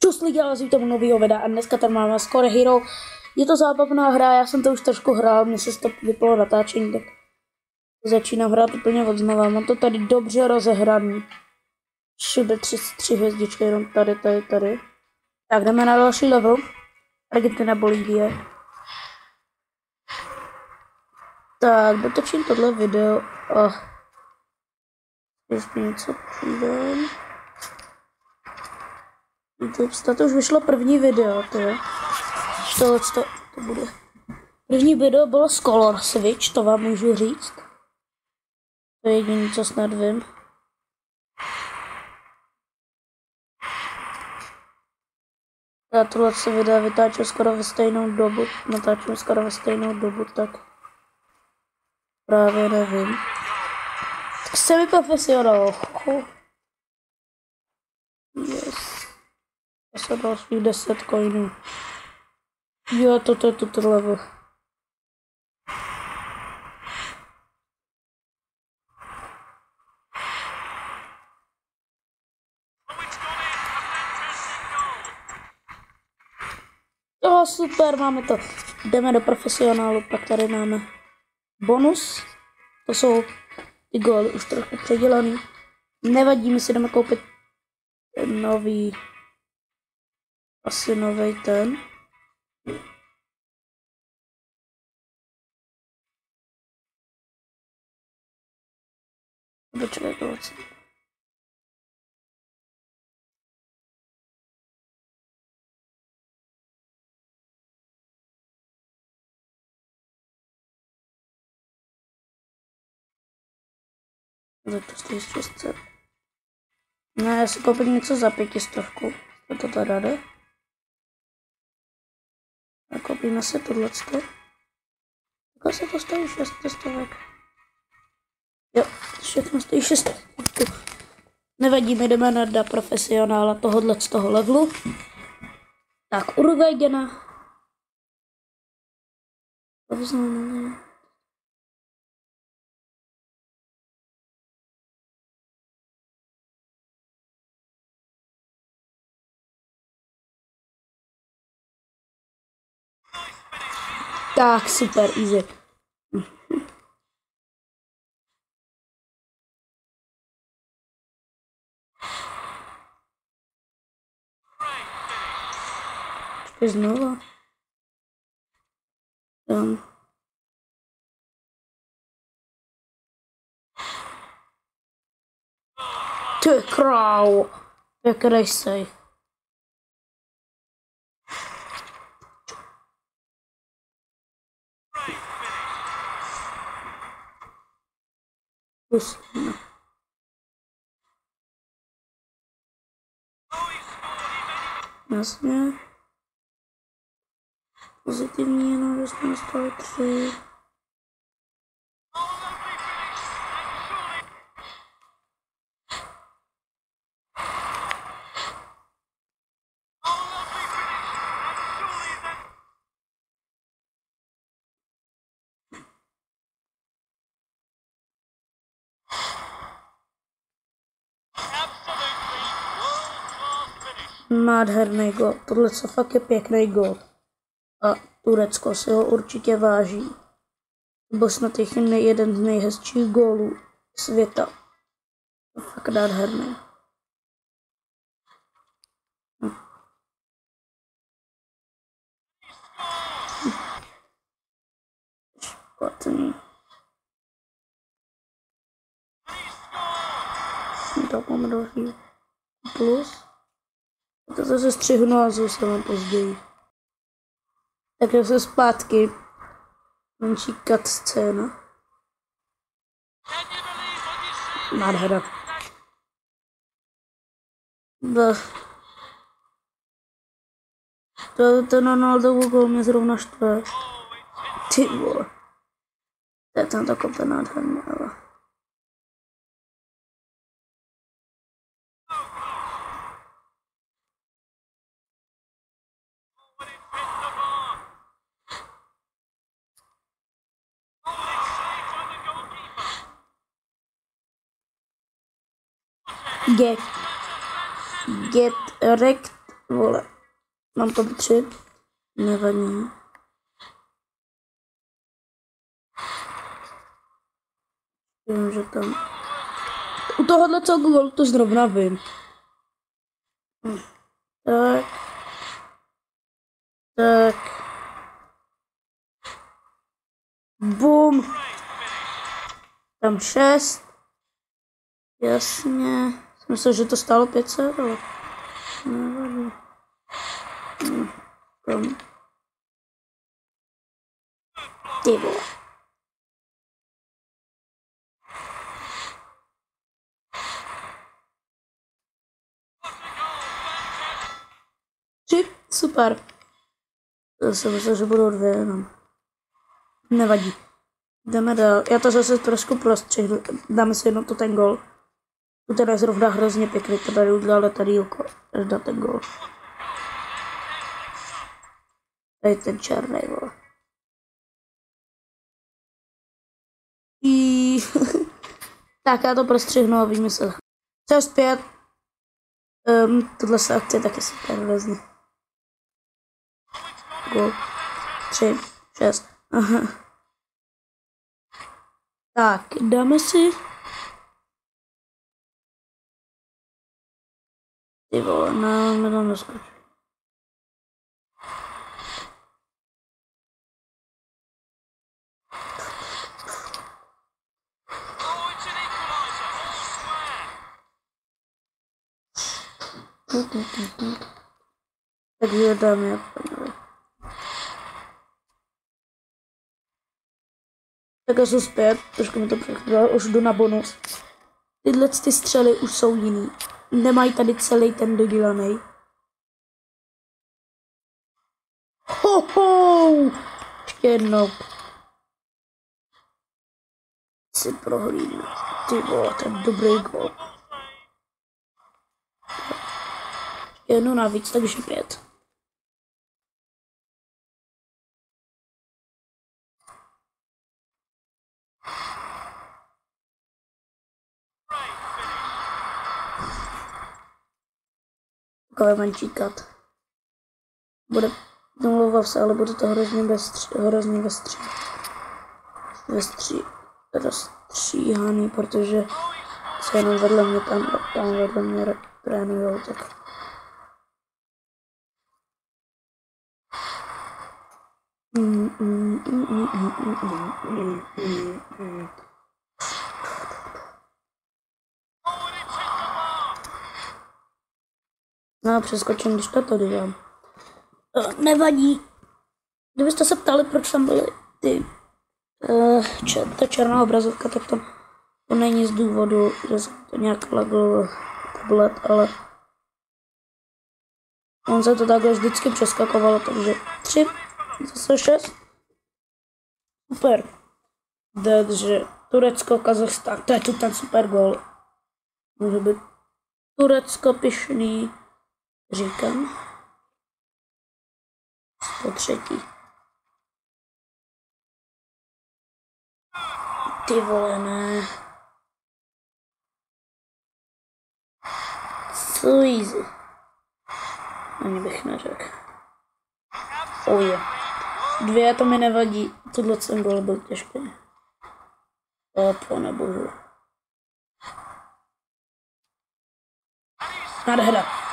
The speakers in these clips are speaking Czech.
Čus lidi, ale zvíte mu novýho videa a dneska tady máme Score Hero. Je to zábavná hra, já jsem to už trošku hrál, mně se to vypalo natáčení, tak začínám hrát úplně od znova. Mám to tady dobře rozehraný. Všude 3 hvězdičky, jenom tady. Tak jdeme na další level. Argentina, Bolívie. Tak, dotočím tohle video a jestli něco přidám. YouTube, to už vyšlo první video, to je. To bude. První video bylo z Color Switch, to vám můžu říct. To je jediné, co snad vím. Já tohle se videa vytáčím skoro ve stejnou dobu, tak právě nevím. Tak jsem profesionál. Yes. Já jsem dal svých 10 coinů. Jo, toto je tuto level. Jo, super, máme to. Jdeme do profesionálu, pak tady máme bonus. To jsou ty góly už trochu předělaný. Nevadí, my si jdeme koupit nový, asi nový ten. Počkej, to co? Za to stojí 600. Ne, já si koupím něco za 500. To tady jde. A koupíme si tohleto. Tak se to stojí 600. Jo, všechno stojí 600. Nevadí, my jdeme na profesionála tohohle z toho levelu. Tak, Uruguaygena. Oznámené. Tak, super, easy. Počkej znova. Ty krávo, jak rejsej. Pustíme. Jasně. Pozitivní jenom, že jsme dostali 3. Nádherný gól, tohle co fakt je pěkný gól. A Turecko si ho určitě váží. Byl snad jeden z nejhezčích gólů světa. To fakt nádherný. Špatný. Tak máme další plus. To zase střihnu a zůstanu později. Tak se zpátky. Menší cut scéna. Nádhera. Ten Ronaldovu gól mě zrovna štve. Ty vole. To je tam takové nádherné, ale... Get wrecked Vole. Mám to 3. Nevadí. Vím, že tam... U tohohle celku to zrovna vím. Tak. Tak. Bum. Tam 6. Jasně. Myslím, že to stálo 500, ale... Nevadí. Ty vole. Super. Já jsem myslel, že budou 2 jenom. Nevadí. Jdeme dál. Já to zase trošku prostřihnu. Dáme si jednou to ten gol. To teda je zrovna hrozně pěkný. To tady udělali tady Joko. Až dá ten gol. Tady ten černý gol. Tak já to prostřihnu a vymyslel. 6-5. Tohle se akce taky super hrozně. Gol. 3, 6. Aha. Tak, dáme si... Ty vole, no, to neskočí. Takže dáme a pánové. Tak jsou zpět, trošku mi to přecházelo, už jdu na bonus. Tyhle ty střely už jsou jiný. Nemají tady celý ten dodělaný. Hoho! Ještě jednou. Si prohlídnu. Ty vole, to je dobrý gol. Jednu navíc, takže 5. Takové menší kat. Bude, domlouvám se, ale bude to hrozně rozstříhaný, protože se jenom vedle mě tam vedle mě trénujou, tak. No, přeskočím, když to tady dám. Nevadí. Kdybyste se ptali, proč tam byly ty ta černá obrazovka, tak to není z důvodu, že se to nějak lagl tablet, ale on se to takhle vždycky přeskakovalo, takže 3, zase 6. Super. Takže Turecko, Kazachstán, to je tu ten super gol. Může být Turecko pyšný, říkám. 103. Ty vole, ne. So easy. Ani bych neřekl. Oh je. 2 to mi nevadí. Tohle ten gol byl těžký. Pane bohu. Nádhera.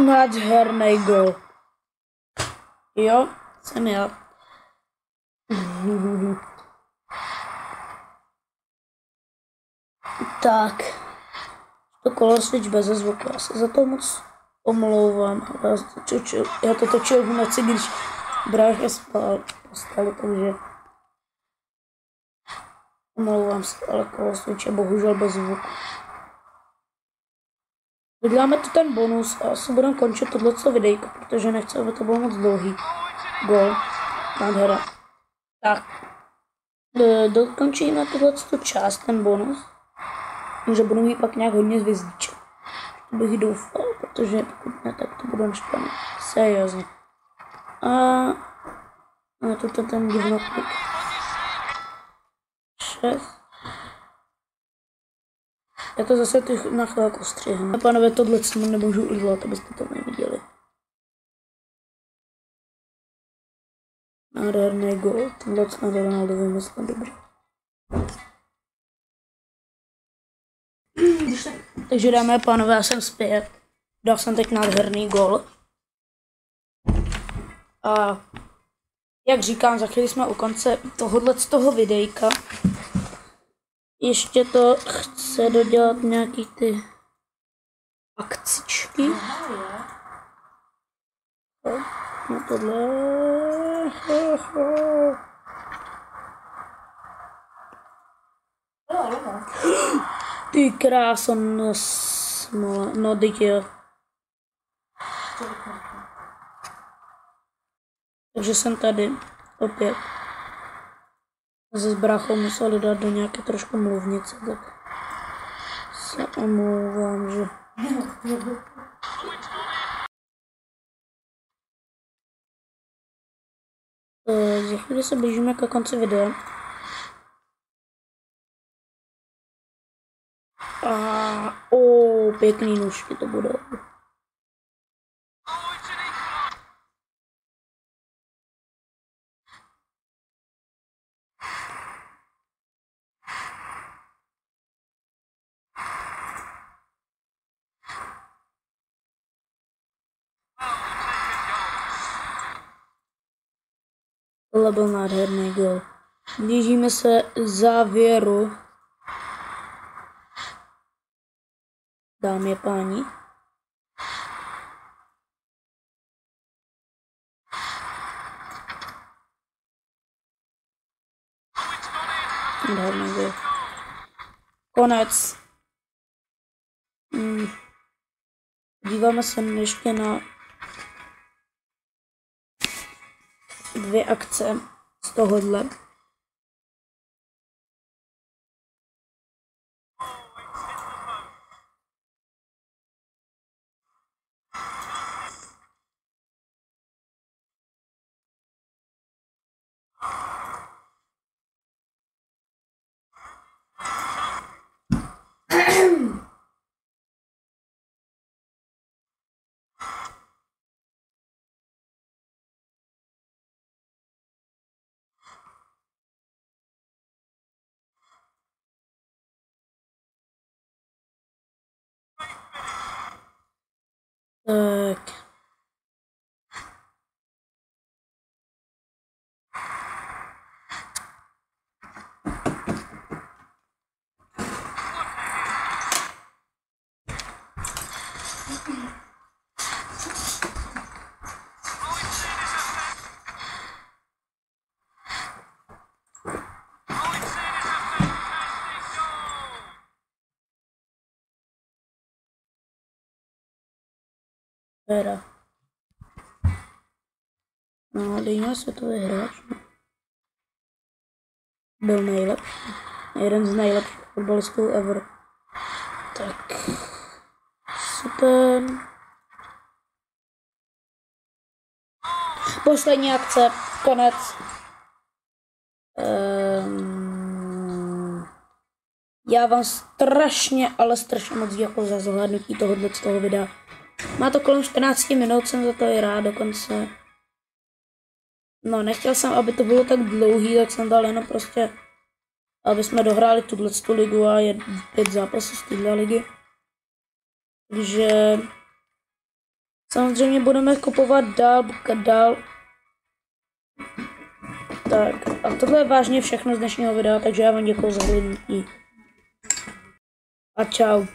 Nádherný gol. Jo, jsem já. Tak. To kolo switch bez zvuku. Já se za to moc omlouvám. Já to točil v noci, když brácha spal postali, takže omlouvám se, ale kolo switch je bohužel bez zvuku. Vyděláme tu ten bonus a asi budeme končit tohleto videjko, protože nechci, aby to bylo moc dlouhý. Gol. Nádhera. Tak. Dokončíme tuto část, ten bonus. Že budu mít pak nějak hodně zvězdíček. To bych doufal, Protože pokud ne, tak to bude naštvaný. Seriózně. A to ten divnoklik. 6. Já to zase na chvilku střihnu. A pánové, tohle si nemůžu udělat, abyste to neviděli. Nádherný gol. Tohle snad Ronaldo vymyslel dobře. Takže dámy a pánové, já jsem zpět. Dal jsem teď nádherný gol. A jak říkám, za chvíli jsme u konce z toho videjka. Ještě to chce dodělat nějaký ty akcičky. No tohle. Ty kráso, no teď jo. Takže jsem tady opět. Se s bráchou museli dát do nějaké trošku mluvnice, tak se omlouvám, že... Za chvíli se blížíme ke konci videa. Pěkný nůžky to budou. Tohle byl nádherný gol. Blížíme se závěru. Dámy a páni. Nádherný gol. Konec. Díváme se ještě na 2 akce z tohohle. Tak. Vera. No, Dejna světový hráč. Byl nejlepší. Jeden z nejlepších fotbalistů ever. Tak. Super. Poslední akce. Konec. Já vám strašně, ale strašně moc děkuji za zhlédnutí z toho videa. Má to kolem 14 minut, jsem za to i rád dokonce. No, nechtěl jsem, aby to bylo tak dlouhý, tak jsem dal jenom prostě, aby jsme dohráli tuto ligu a 5 zápasů z této ligy. Takže samozřejmě budeme kupovat dál. Tak, a tohle je vážně všechno z dnešního videa, takže já vám děkuji za hlednutí. A čau.